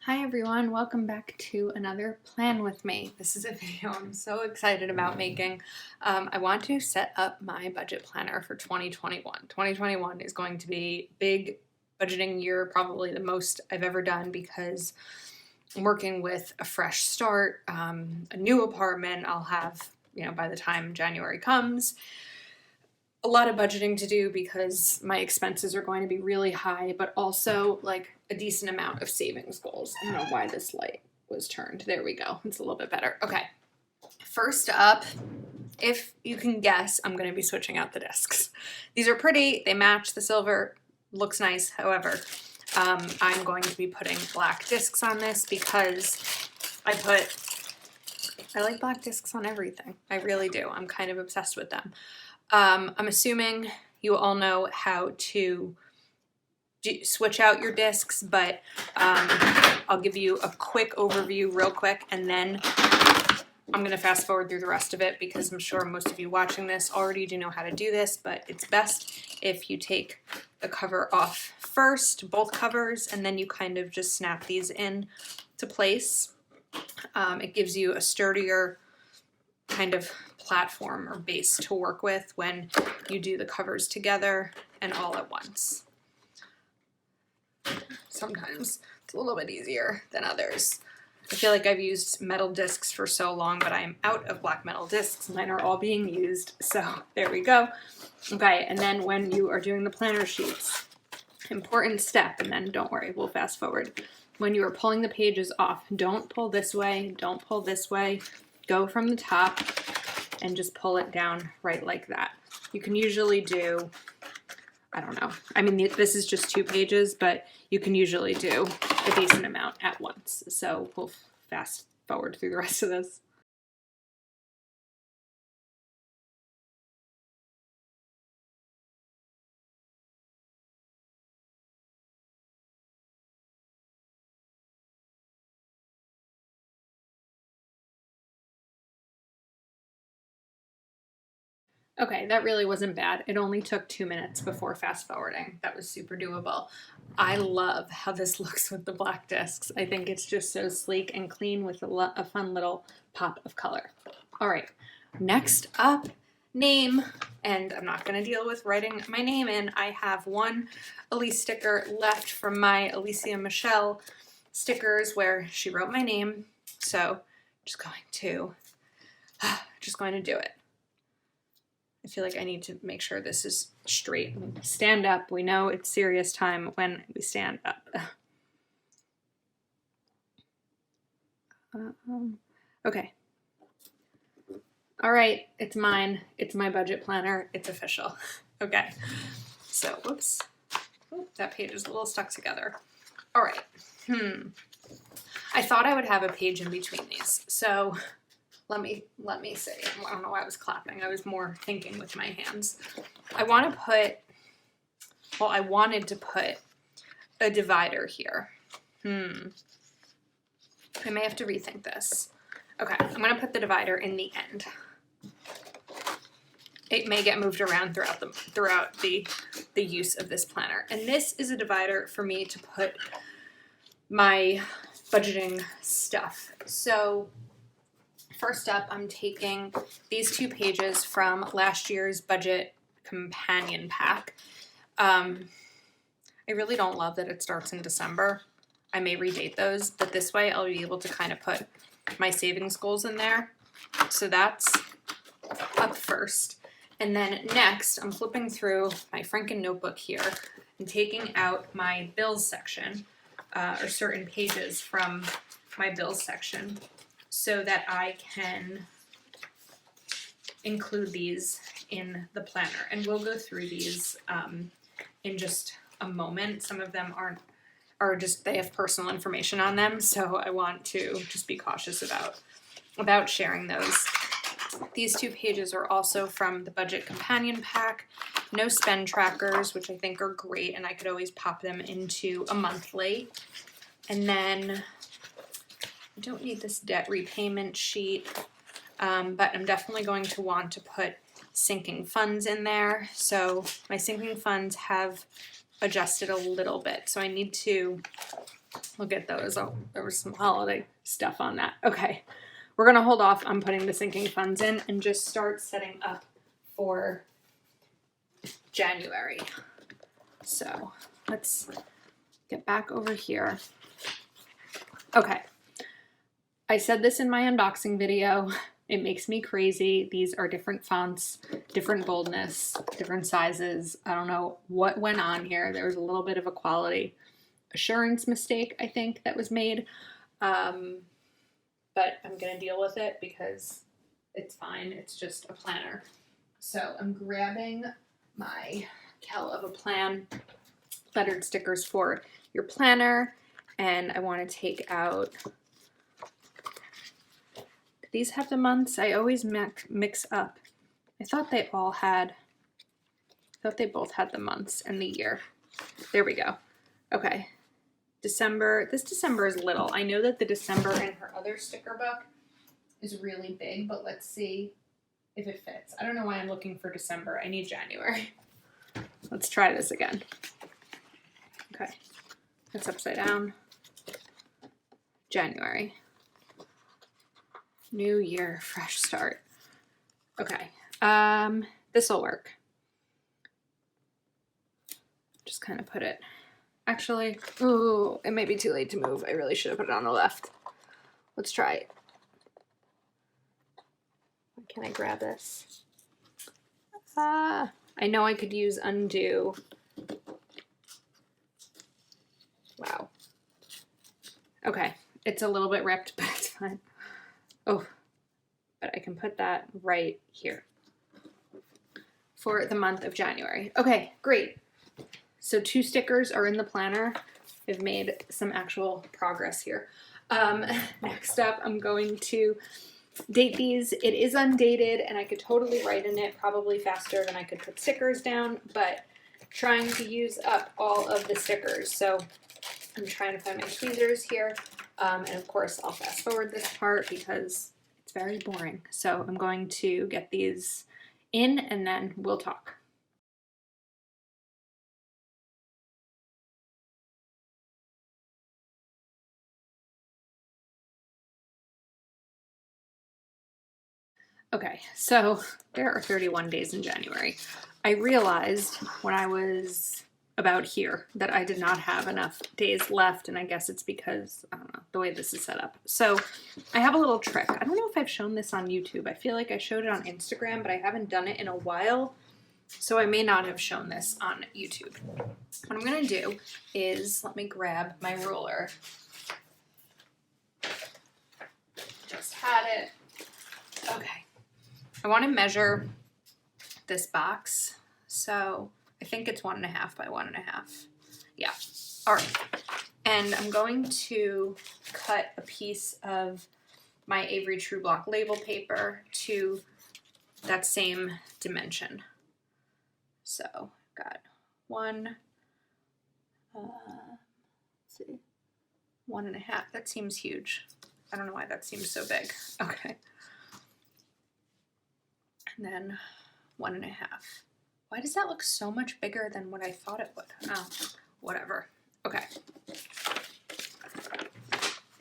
Hi everyone, welcome back to another plan with me. This is a video I'm so excited about making. I want to set up my budget planner for 2021. 2021 is going to be a big budgeting year, probably the most I've ever done because I'm working with a fresh start, a new apartment. I'll have, by the time January comes, a lot of budgeting to do because my expenses are going to be really high, but also like a decent amount of savings goals. I don't know why this light was turned. There we go. It's a little bit better. Okay. First up, if you can guess, I'm going to be switching out the discs. These are pretty. They match the silver. Looks nice. However, I'm going to be putting black discs on this because I like black discs on everything. I really do. I'm kind of obsessed with them. I'm assuming you all know how to switch out your discs, but I'll give you a quick overview real quick, and then I'm going to fast forward through the rest of it because I'm sure most of you watching this already do know how to do this, but it's best if you take the cover off first, both covers, and then you kind of just snap these in to place. It gives you a sturdier kind of platform or base to work with when you do the covers together and all at once. Sometimes it's a little bit easier than others. I feel like I've used metal discs for so long, but I am out of black metal discs. Mine are all being used, so there we go. Okay, and then when you are doing the planner sheets, important step, and then don't worry, we'll fast forward. When you are pulling the pages off, don't pull this way, don't pull this way. Go from the top and just pull it down right like that. You can usually do, I don't know, I mean, this is just 2 pages, but you can usually do a decent amount at once. So we'll fast forward through the rest of this. Okay, that really wasn't bad. It only took 2 minutes before fast forwarding. That was super doable. I love how this looks with the black discs. I think it's just so sleek and clean with a fun little pop of color. All right, next up, name. And I'm not going to deal with writing my name in. I have one Elise sticker left from my Alicia Michelle stickers where she wrote my name. So just going to do it. I feel like I need to make sure this is straight. Stand up. We know it's serious time when we stand up. Okay. All right, it's mine. It's my budget planner. It's official. Okay. So, whoops. Oh, that page is a little stuck together. All right. I thought I would have a page in between these. So let me see. I don't know why I was clapping. I was more thinking with my hands. I wanted to put a divider here. I may have to rethink this. Okay, I'm going to put the divider in the end. It may get moved around throughout the use of this planner. And this is a divider for me to put my budgeting stuff. So first up, I'm taking these 2 pages from last year's budget companion pack. I really don't love that it starts in December. I may redate those, but this way I'll be able to kind of put my savings goals in there. So that's up first. And then next, I'm flipping through my Franken notebook here and taking out my bills section, or certain pages from my bills section, so that I can include these in the planner. And we'll go through these in just a moment. Some of them they have personal information on them, so I want to just be cautious about sharing those. These 2 pages are also from the budget companion pack. No spend trackers, which I think are great, and I could always pop them into a monthly. And then I don't need this debt repayment sheet, but I'm definitely going to want to put sinking funds in there. So my sinking funds have adjusted a little bit, so I need to Look at those. Oh, there was some holiday stuff on that. Okay. We're going to hold off on putting the sinking funds in and just start setting up for January. So let's get back over here. Okay. I said this in my unboxing video. It makes me crazy. These are different fonts, different boldness, different sizes. I don't know what went on here. There was a little bit of a quality assurance mistake, I think, that was made. But I'm going to deal with it because it's fine. It's just a planner. So I'm grabbing my Kel of a Plan lettered stickers for your planner. And I want to take out, do these have the months? I always mix up. I thought they both had the months and the year. There we go. Okay. December, this December is little. I know that the December in her other sticker book is really big, but let's see if it fits. I don't know why I'm looking for December. I need January. Let's try this again. Okay, that's upside down. January. New year, fresh start. Okay, this will work. Just kind of put it. Actually, ooh, it may be too late to move. I really should have put it on the left. Let's try it. Can I grab this? I know I could use undo. Wow. Okay, it's a little bit ripped, but it's fine. Oh, but I can put that right here for the month of January. Okay, great. So 2 stickers are in the planner. I've made some actual progress here. Next up, I'm going to date these. It is undated, and I could totally write in it probably faster than I could put stickers down, but trying to use up all of the stickers. So I'm trying to find my tweezers here. And of course, I'll fast forward this part because it's very boring. So I'm going to get these in, and then we'll talk. Okay, so there are 31 days in January. I realized when I was about here that I did not have enough days left, and I guess it's because, I don't know, the way this is set up. So I have a little trick. I don't know if I've shown this on YouTube. I feel like I showed it on Instagram, but I haven't done it in a while, so I may not have shown this on YouTube. What I'm gonna do is, let me grab my ruler. Just had it. Okay. I want to measure this box, so I think it's 1.5 by 1.5. Yeah, all right. And I'm going to cut a piece of my Avery True Block label paper to that same dimension. So got 1, let's see, 1.5. That seems huge. I don't know why that seems so big. Okay. And then 1.5. Why does that look so much bigger than what I thought it would? Oh, whatever. Okay.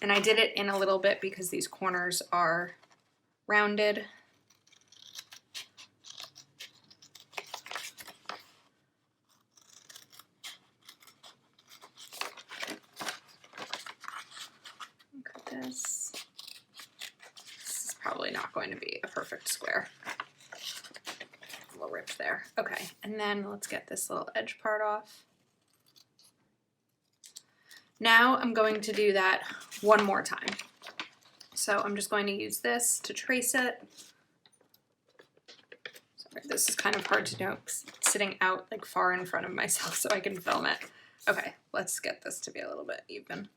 And I did it in a little bit because these corners are rounded. Look at this. This is probably not going to be a perfect square. Ripped there. Okay, and then let's get this little edge part off. Now I'm going to do that one more time. So I'm just going to use this to trace it. Sorry, this is kind of hard to do sitting out like far in front of myself so I can film it. Okay, let's get this to be a little bit even.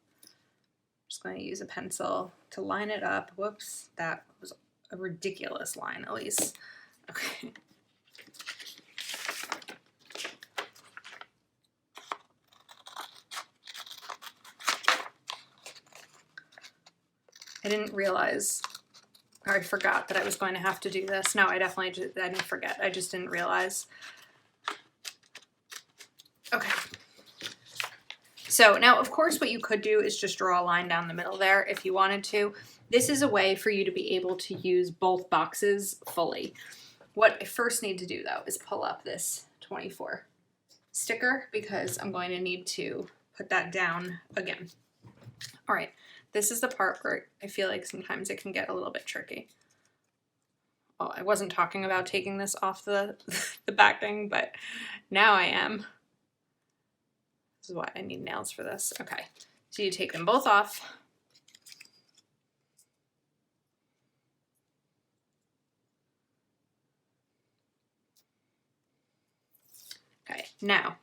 Just going to use a pencil to line it up. Whoops, that was a ridiculous line, Elise. Okay. I didn't realize, or I forgot that I was going to have to do this. No, I didn't forget. I just didn't realize. Okay. So now, of course, what you could do is just draw a line down the middle there if you wanted to. This is a way for you to be able to use both boxes fully. What I first need to do, though, is pull up this 24 sticker because I'm going to need to put that down again. All right, this is the part where I feel like sometimes it can get a little bit tricky. Well, I wasn't talking about taking this off the backing, but now I am. This is why I need nails for this. Okay, so you take them both off. Okay, now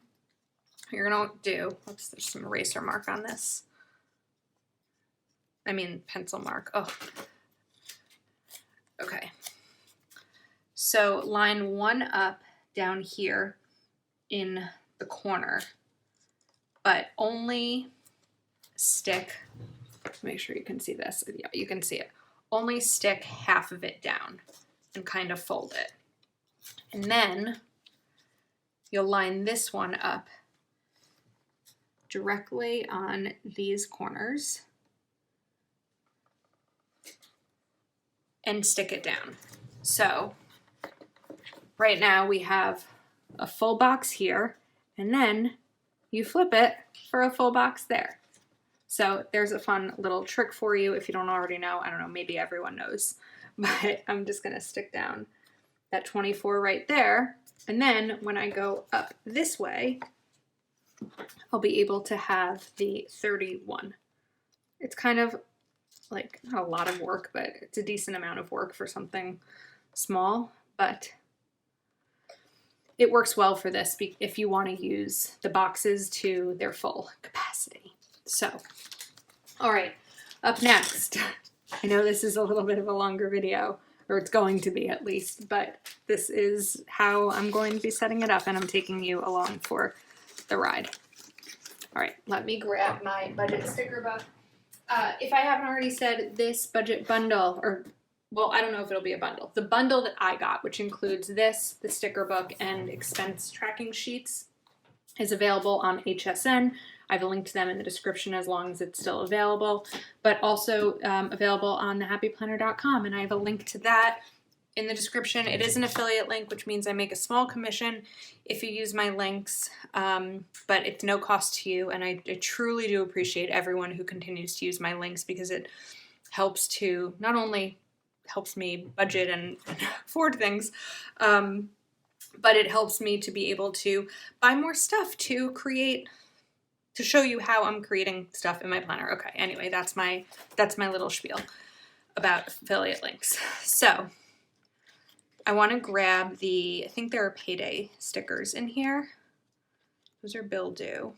what you're gonna do, oops, there's some eraser mark on this. I mean pencil mark, oh. Okay, so line one up down here in the corner, but only stick, make sure you can see this, yeah, you can see it. Only stick half of it down and kind of fold it. And then you'll line this one up directly on these corners and stick it down. So right now we have a full box here, and then you flip it for a full box there. So there's a fun little trick for you if you don't already know. I don't know, maybe everyone knows, but I'm just gonna stick down that 24 right there. And then when I go up this way, I'll be able to have the 31. It's kind of like not a lot of work, but it's a decent amount of work for something small, but it works well for this if you want to use the boxes to their full capacity. So, all right, up next, I know this is a little bit of a longer video, or it's going to be at least, but this is how I'm going to be setting it up, and I'm taking you along for the ride. All right, let me grab my budget sticker book. If I haven't already said, this budget bundle, or well, I don't know if it'll be a bundle. The bundle that I got, which includes this, the sticker book, and expense tracking sheets, is available on HSN. I've linked them in the description as long as it's still available, but also available on thehappyplanner.com, and I have a link to that in the description. It is an affiliate link, which means I make a small commission if you use my links, but it's no cost to you, and I truly do appreciate everyone who continues to use my links because it helps to not only helps me budget and afford things, but it helps me to be able to buy more stuff to create, to show you how I'm creating stuff in my planner. Okay, anyway, that's my little spiel about affiliate links. So I want to grab I think there are payday stickers in here. Those are bill due.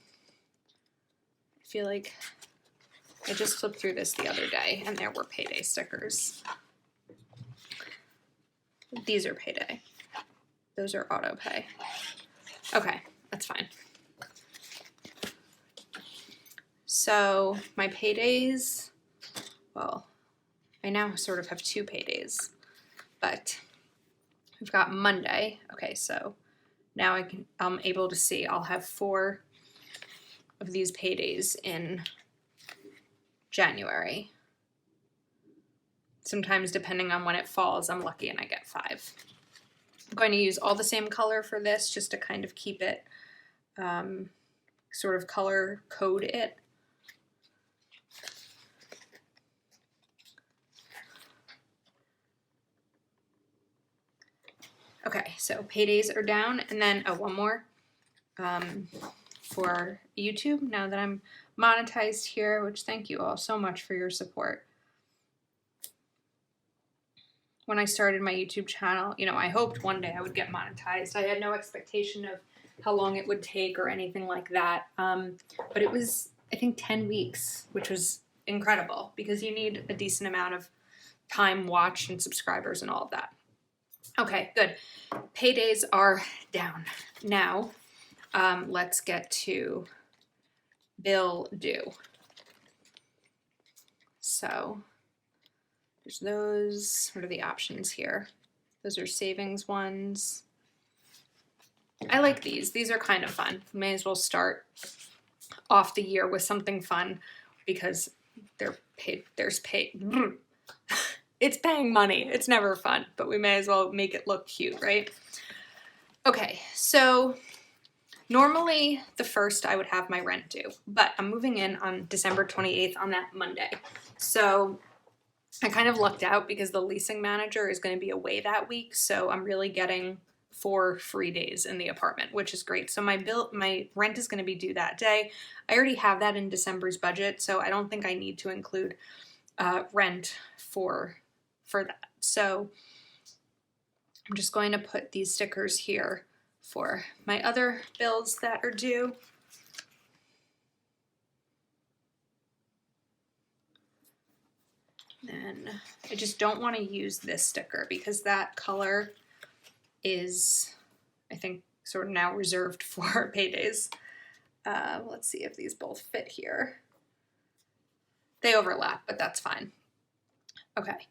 I feel like I just flipped through this the other day and there were payday stickers. These are payday. Those are auto pay. Okay, that's fine. So my paydays, well, I now sort of have two paydays, but we've got Monday. Okay, so now I'm able to see I'll have 4 of these paydays in January. Sometimes depending on when it falls, I'm lucky and I get 5. I'm going to use all the same color for this just to kind of keep it, sort of color code it. Okay, so paydays are down, and then, oh, one more. For YouTube, now that I'm monetized here, which thank you all so much for your support. When I started my YouTube channel, you know, I hoped one day I would get monetized. I had no expectation of how long it would take or anything like that. But it was, I think, 10 weeks, which was incredible because you need a decent amount of time watched and subscribers and all of that. Okay, good. Paydays are down. Now, let's get to bill due. So there's those. What are the options here? Those are savings ones. I like these. These are kind of fun. May as well start off the year with something fun because it's paying money. It's never fun, but we may as well make it look cute, right? Okay, so normally the 1st I would have my rent due, but I'm moving in on December 28th on that Monday. So I kind of lucked out because the leasing manager is going to be away that week. So I'm really getting 4 free days in the apartment, which is great. So my rent is going to be due that day. I already have that in December's budget, so I don't think I need to include rent for that. So I'm just going to put these stickers here for my other bills that are due. And I just don't want to use this sticker because that color is, I think, sort of now reserved for paydays. Let's see if these both fit here. They overlap, but that's fine. Okay,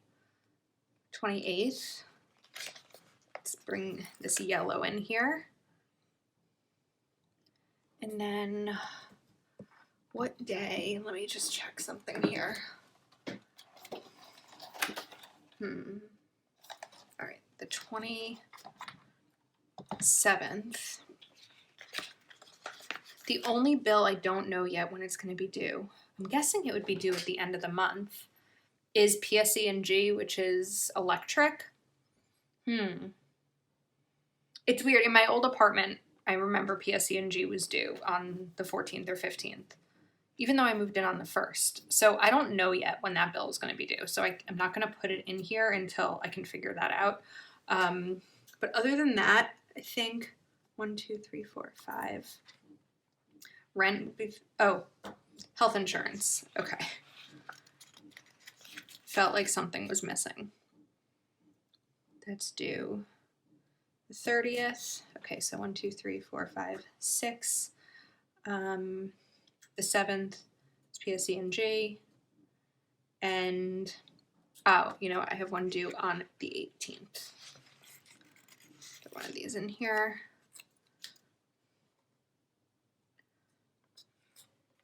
28th. Let's bring this yellow in here. And then what day? Let me just check something here. All right, the 27th. The only bill I don't know yet when it's going to be due, I'm guessing it would be due at the end of the month, is PSE&G, which is electric. It's weird. In my old apartment, I remember PSE&G was due on the 14th or 15th, even though I moved in on the 1st. So I don't know yet when that bill is going to be due. So I'm not going to put it in here until I can figure that out. But other than that, I think 1, 2, 3, 4, 5. Rent, health insurance. Okay. Felt like something was missing. That's due the 30th. Okay, so 1, 2, 3, 4, 5, 6. The 7th is PSE&G. And, I have one due on the 18th. Put one of these in here.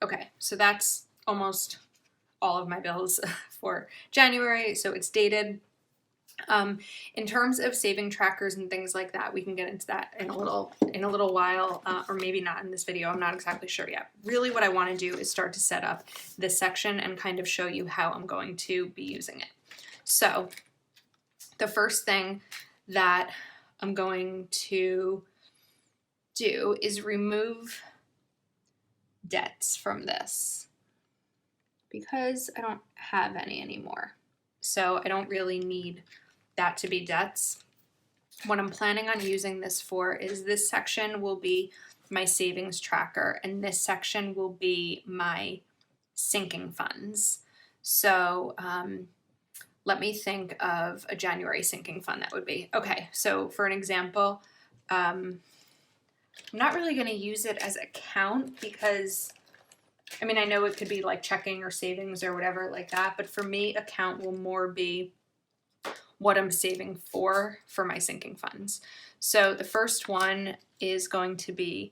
Okay, so that's almost all of my bills for January. So it's dated. In terms of saving trackers and things like that, we can get into that in a little while, or maybe not in this video. I'm not exactly sure yet. Really what I want to do is start to set up this section and kind of show you how I'm going to be using it. So the first thing that I'm going to do is remove debts from this because I don't have any anymore. So I don't really need that to be debts. What I'm planning on using this for is this section will be my savings tracker and this section will be my sinking funds. So let me think of a January sinking fund that would be. Okay, so for an example, I'm not really going to use it as account because, I mean, I know it could be like checking or savings or whatever like that, but for me, account will more be what I'm saving for my sinking funds. So the first one is going to be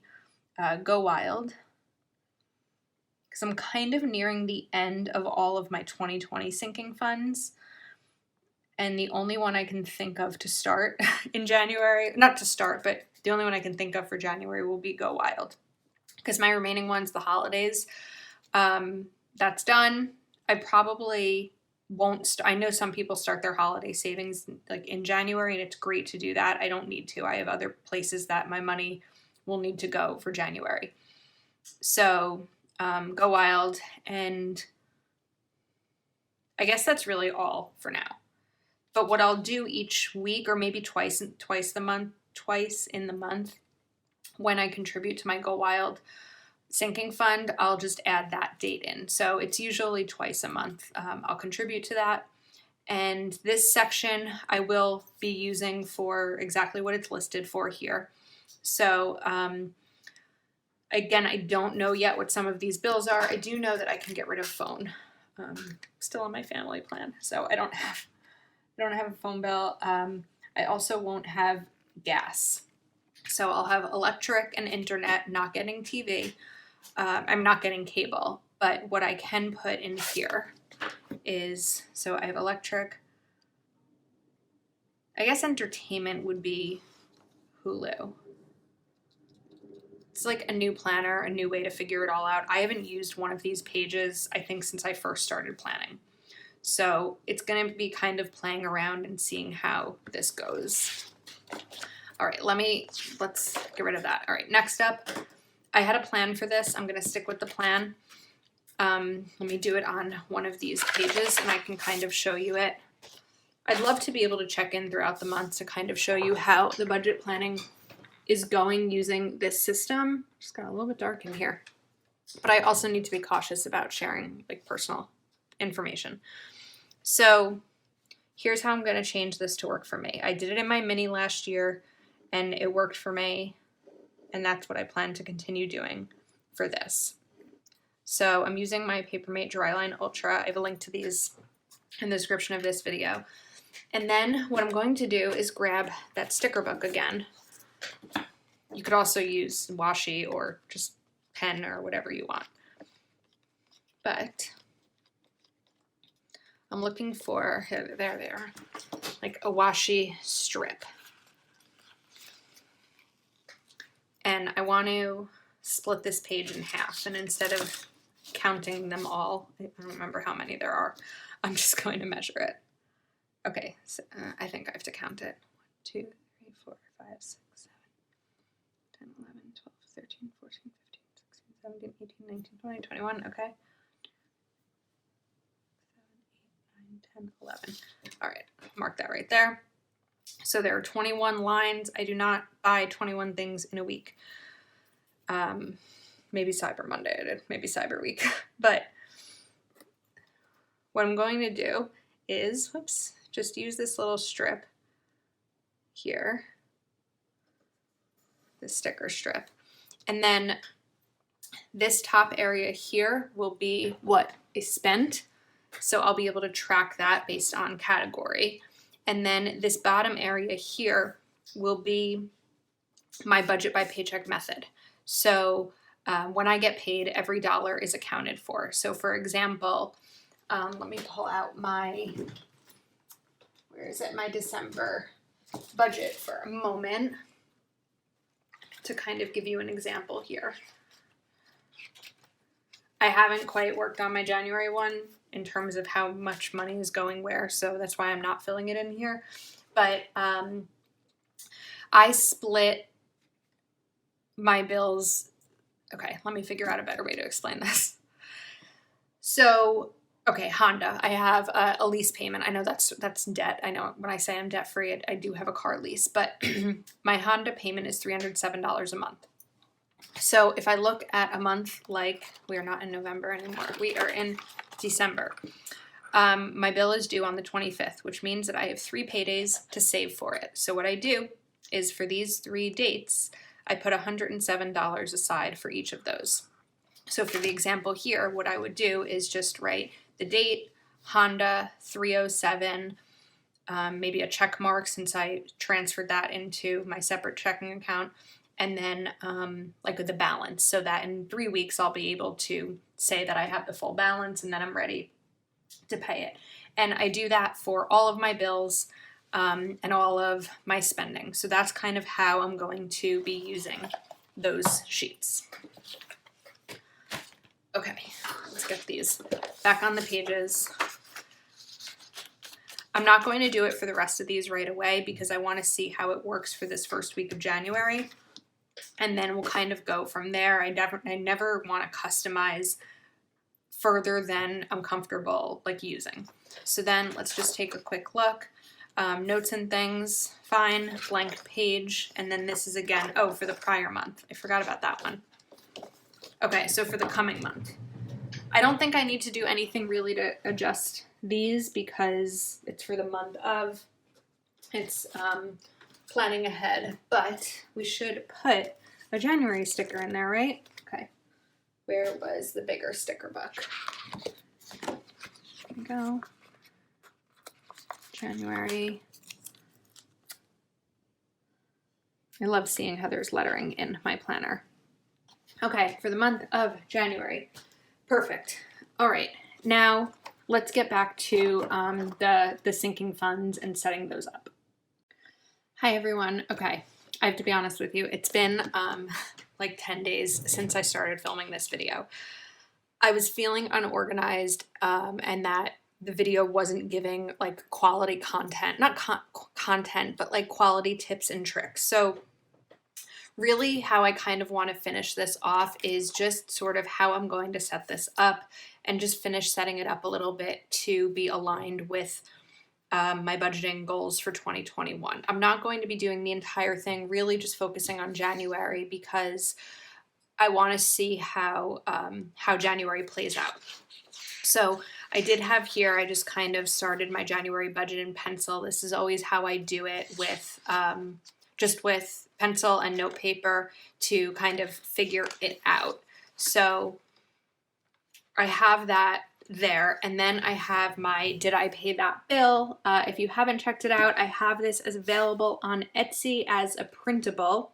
Go Wild, because I'm kind of nearing the end of all of my 2020 sinking funds. And the only one I can think of to start in January, not to start, but the only one I can think of for January will be Go Wild. Because my remaining one's the holidays. That's done. I probably won't, I know some people start their holiday savings like in January, and it's great to do that. I don't need to. I have other places that my money will need to go for January. So Go Wild, and I guess that's really all for now. But what I'll do each week, or maybe twice in the month, when I contribute to my Go Wild sinking fund, I'll just add that date in. So it's usually twice a month. I'll contribute to that. And this section I will be using for exactly what it's listed for here. So again, I don't know yet what some of these bills are. I do know that I can get rid of phone. Still on my family plan, so I don't have a phone bill. I also won't have gas. So I'll have electric and internet, not getting TV. I'm not getting cable, but what I can put in here is, so I have electric. I guess entertainment would be Hulu. It's like a new planner, a new way to figure it all out. I haven't used one of these pages, I think, since I first started planning. So it's going to be kind of playing around and seeing how this goes. All right, let's get rid of that. All right, next up, I had a plan for this. I'm going to stick with the plan. Let me do it on one of these pages and I can kind of show you it. I'd love to be able to check in throughout the month to kind of show you how the budget planning is going using this system. Just got a little bit dark in here. But I also need to be cautious about sharing like personal information. So here's how I'm going to change this to work for me. I did it in my mini last year and it worked for me. And that's what I plan to continue doing for this. So I'm using my Papermate Dryline Ultra. I have a link to these in the description of this video. And then what I'm going to do is grab that sticker book again. You could also use washi or just pen or whatever you want. But I'm looking for, there they are, like a washi strip. And I want to split this page in half. And instead of counting them all, I don't remember how many there are, I'm just going to measure it. Okay, so I think I have to count it. 1, 2, 3, 4, 5, 6, 7, 10, 11, 12, 13, 14, 15, 16, 17, 18, 19, 20, 21, okay. 7, 8, 9, 10, 11. All right, mark that right there. So there are 21 lines. I do not buy 21 things in a week. Maybe Cyber Monday I did, maybe Cyber Week. But what I'm going to do is, whoops, just use this little strip here, this sticker strip. And then this top area here will be what is spent. So I'll be able to track that based on category. And then this bottom area here will be my budget by paycheck method. So when I get paid, every dollar is accounted for. So for example, let me pull out my, where is it? My December budget for a moment to kind of give you an example here. I haven't quite worked on my January one in terms of how much money is going where, so that's why I'm not filling it in here. But I split my bills. Okay, let me figure out a better way to explain this. So, okay, Honda, I have a lease payment. I know that's debt. I know when I say I'm debt free, I do have a car lease, but my Honda payment is $307 a month. So if I look at a month like, we are not in November anymore, we are in December. My bill is due on the 25th, which means that I have 3 paydays to save for it. So what I do is for these 3 dates, I put $107 aside for each of those. So for the example here, what I would do is just write the date, Honda 307, maybe a check mark since I transferred that into my separate checking account, and then like with the balance, so that in 3 weeks I'll be able to say that I have the full balance and then I'm ready to pay it. And I do that for all of my bills and all of my spending. So that's kind of how I'm going to be using those sheets. Okay, let's get these back on the pages. I'm not going to do it for the rest of these right away because I want to see how it works for this first week of January. And then we'll kind of go from there. I never want to customize further than I'm comfortable like using. So then let's just take a quick look. Notes and things, fine, blank page. And then this is again, oh, for the prior month. I forgot about that one. Okay, so for the coming month. I don't think I need to do anything really to adjust these because it's for the month of, it's planning ahead, but we should put a January sticker in there, right? Okay, where was the bigger sticker book? There we go. January. I love seeing how there's lettering in my planner. Okay, for the month of January. Perfect. All right, now let's get back to the sinking funds and setting those up. Hi everyone. Okay, I have to be honest with you. It's been like 10 days since I started filming this video. I was feeling unorganized and that the video wasn't giving like quality content, not content, but like quality tips and tricks. So really how I kind of want to finish this off is just sort of how I'm going to set this up and just finish setting it up a little bit to be aligned with my budgeting goals for 2021. I'm not going to be doing the entire thing, really just focusing on January because I want to see how January plays out. So I did have here, I just kind of started my January budget in pencil. This is always how I do it with just with pencil and note paper to kind of figure it out. So I have that there, and then I have my did I pay that bill. If you haven't checked it out, I have this as available on Etsy as a printable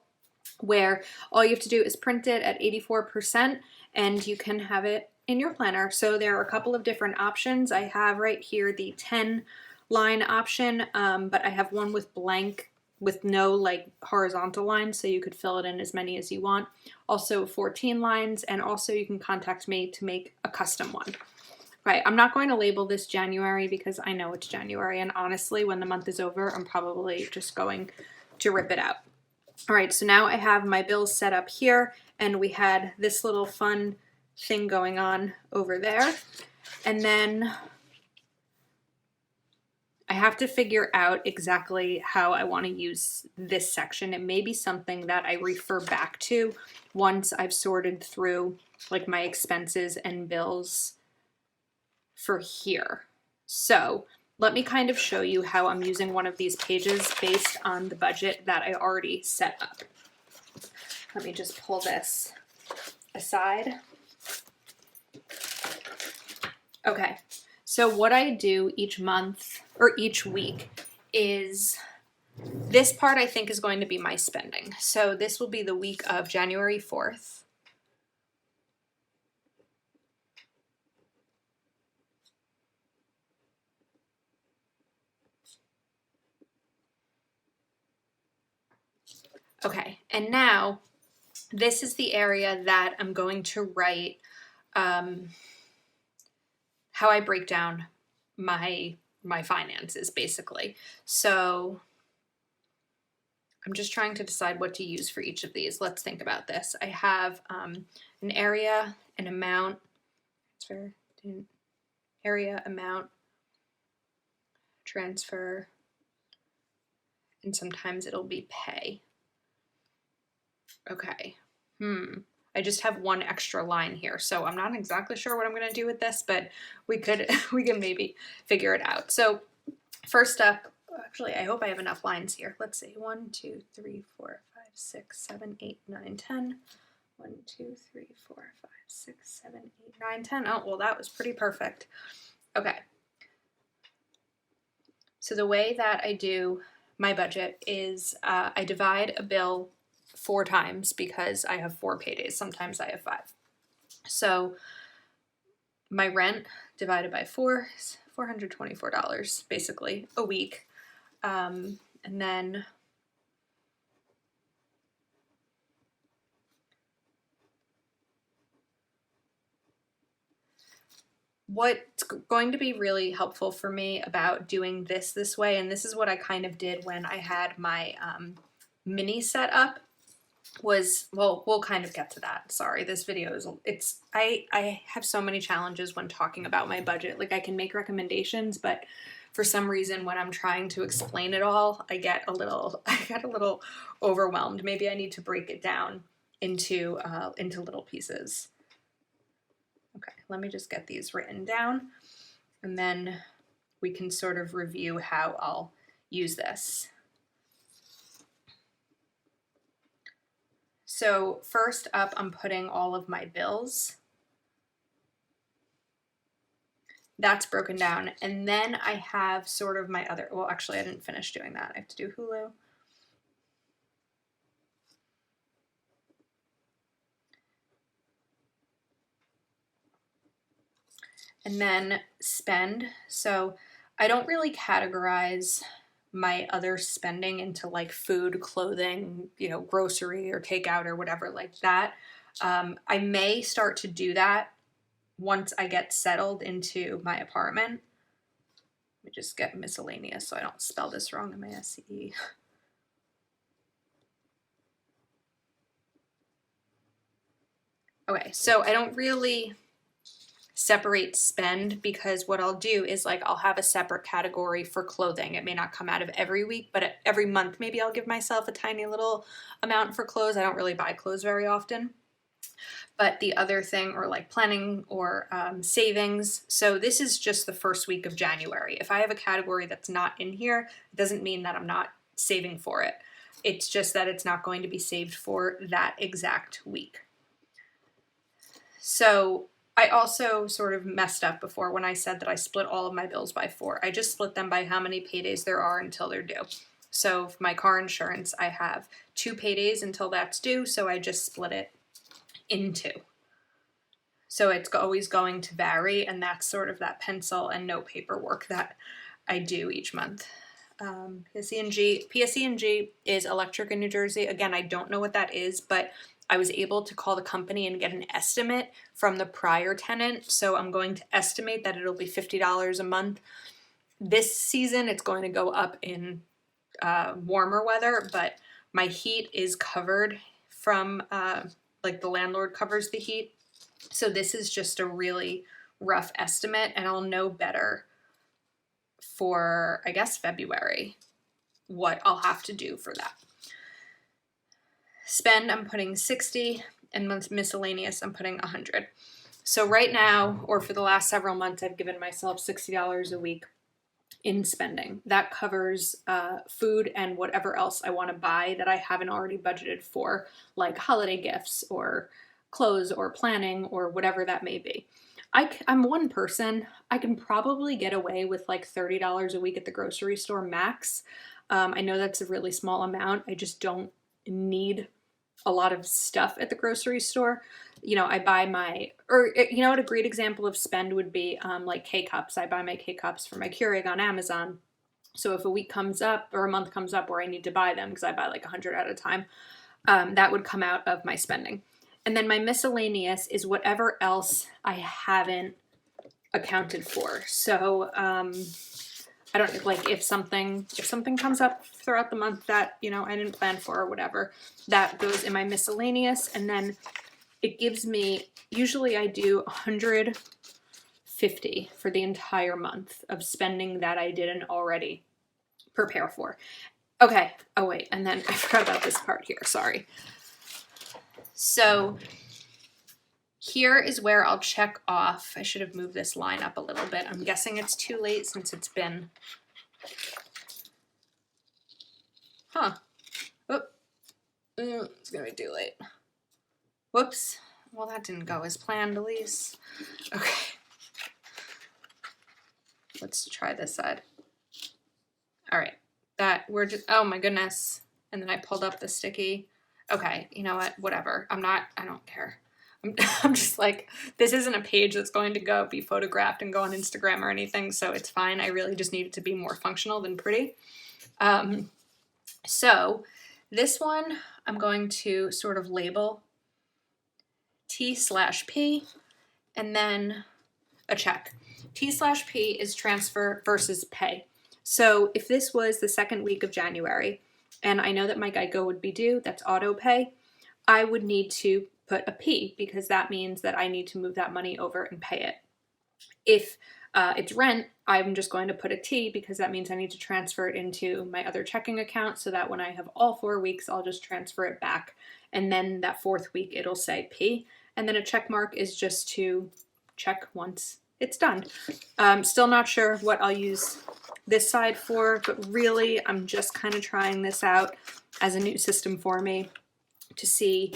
where all you have to do is print it at 84% and you can have it in your planner. So there are a couple of different options. I have right here the 10 line option, but I have one with blank with no like horizontal lines, so you could fill it in as many as you want. Also 14 lines, and also you can contact me to make a custom one. Right, I'm not going to label this January because I know it's January, and honestly, when the month is over, I'm probably just going to rip it out. All right, so now I have my bills set up here, and we had this little fun thing going on over there. And then I have to figure out exactly how I want to use this section. It may be something that I refer back to once I've sorted through like my expenses and bills for here. So let me kind of show you how I'm using one of these pages based on the budget that I already set up. Let me just pull this aside. Okay, so what I do each month or each week is this part I think is going to be my spending. So this will be the week of January 4th. Okay, and now this is the area that I'm going to write how I break down my finances, basically. So I'm just trying to decide what to use for each of these. Let's think about this. I have an area, an amount, transfer, area, amount, transfer, and sometimes it'll be pay. Okay. I just have one extra line here, so I'm not exactly sure what I'm going to do with this, but we can maybe figure it out. So first up, actually, I hope I have enough lines here. Let's see. 1, 2, 3, 4, 5, 6, 7, 8, 9, 10. 1, 2, 3, 4, 5, 6, 7, 8, 9, 10. Oh, well, that was pretty perfect. Okay. So the way that I do my budget is I divide a bill 4 times because I have 4 paydays. Sometimes I have 5. So my rent divided by 4 is $424 basically a week. And then what's going to be really helpful for me about doing this way, and this is what I kind of did when I had my mini set up, was, well, we'll kind of get to that. Sorry, this video is, I have so many challenges when talking about my budget. Like I can make recommendations, but for some reason when I'm trying to explain it all, I get a little overwhelmed. Maybe I need to break it down into little pieces. Okay, let me just get these written down, and then we can sort of review how I'll use this. So first up, I'm putting all of my bills. That's broken down. And then I have sort of my other, well, actually I didn't finish doing that. I have to do Hulu. And then spend. So I don't really categorize my other spending into like food, clothing, you know, grocery or takeout or whatever like that. I may start to do that once I get settled into my apartment. Let me just get miscellaneous so I don't spell this wrong, M-A-S-C-E. Okay, so I don't really separate spend because what I'll do is like I'll have a separate category for clothing. It may not come out of every week, but every month maybe I'll give myself a tiny little amount for clothes. I don't really buy clothes very often. But the other thing, or like planning or savings. So this is just the first week of January. If I have a category that's not in here, it doesn't mean that I'm not saving for it. It's just that it's not going to be saved for that exact week. So I also sort of messed up before when I said that I split all of my bills by 4. I just split them by how many paydays there are until they're due. So for my car insurance, I have 2 paydays until that's due, so I just split it in 2. So it's always going to vary, and that's sort of that pencil and note paperwork that I do each month. PSE&G is electric in New Jersey. Again, I don't know what that is, but I was able to call the company and get an estimate from the prior tenant. So I'm going to estimate that it'll be $50 a month. This season, it's going to go up in warmer weather, but my heat is covered from like the landlord covers the heat. So this is just a really rough estimate, and I'll know better for, I guess, February, what I'll have to do for that. Spend, I'm putting 60, and miscellaneous, I'm putting 100. So right now, or for the last several months, I've given myself $60 a week in spending. That covers food and whatever else I want to buy that I haven't already budgeted for, like holiday gifts or clothes or planning or whatever that may be. I'm one person. I can probably get away with like $30 a week at the grocery store max. I know that's a really small amount. I just don't need a lot of stuff at the grocery store. You know, I buy you know what a great example of spend would be, like K-Cups. I buy my K-Cups for my Keurig on Amazon. So if a week comes up or a month comes up where I need to buy them, because I buy like 100 at a time, that would come out of my spending. And then my miscellaneous is whatever else I haven't accounted for. So I don't, like, if something comes up throughout the month that, you know, I didn't plan for or whatever, that goes in my miscellaneous. And then it gives me, usually I do 150 for the entire month of spending that I didn't already prepare for. Okay. Oh wait. And then I forgot about this part here. Sorry. So here is where I'll check off. I should have moved this line up a little bit. I'm guessing it's too late since it's been, it's gonna be too late. Whoops. Well, that didn't go as planned, Elise. Okay. Let's try this side. All right. Oh my goodness. And then I pulled up the sticky. Okay, you know what? Whatever. I don't care. I'm just like, this isn't a page that's going to be photographed and go on Instagram or anything, so it's fine. I really just need it to be more functional than pretty. So this one, I'm going to sort of label T/P and then a check. T/P is transfer versus pay. So if this was the second week of January, and I know that my Geico would be due, that's auto pay, I would need to put a P because that means that I need to move that money over and pay it. If it's rent, I'm just going to put a T because that means I need to transfer it into my other checking account so that when I have all 4 weeks, I'll just transfer it back. And then that 4th week, it'll say P. And then a check mark is just to check once it's done. Still not sure what I'll use this side for, but really I'm just kind of trying this out as a new system for me to see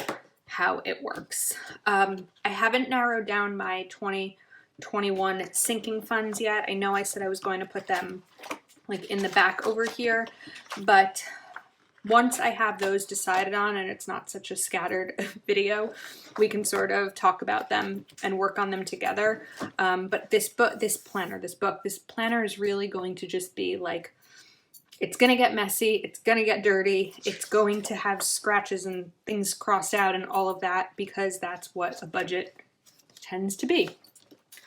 how it works. I haven't narrowed down my 2021 sinking funds yet. I know I said I was going to put them like in the back over here, but once I have those decided on and it's not such a scattered video, we can sort of talk about them and work on them together. But this planner is really going to just be like, it's going to get messy, it's going to get dirty, it's going to have scratches and things crossed out and all of that, because that's what a budget tends to be.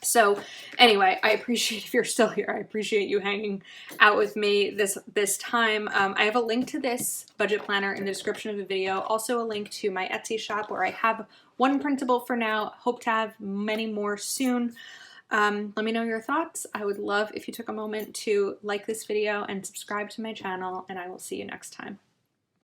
So anyway, I appreciate if you're still here. I appreciate you hanging out with me this time. I have a link to this budget planner in the description of the video. Also a link to my Etsy shop where I have one printable for now. Hope to have many more soon. Let me know your thoughts. I would love if you took a moment to like this video and subscribe to my channel, and I will see you next time.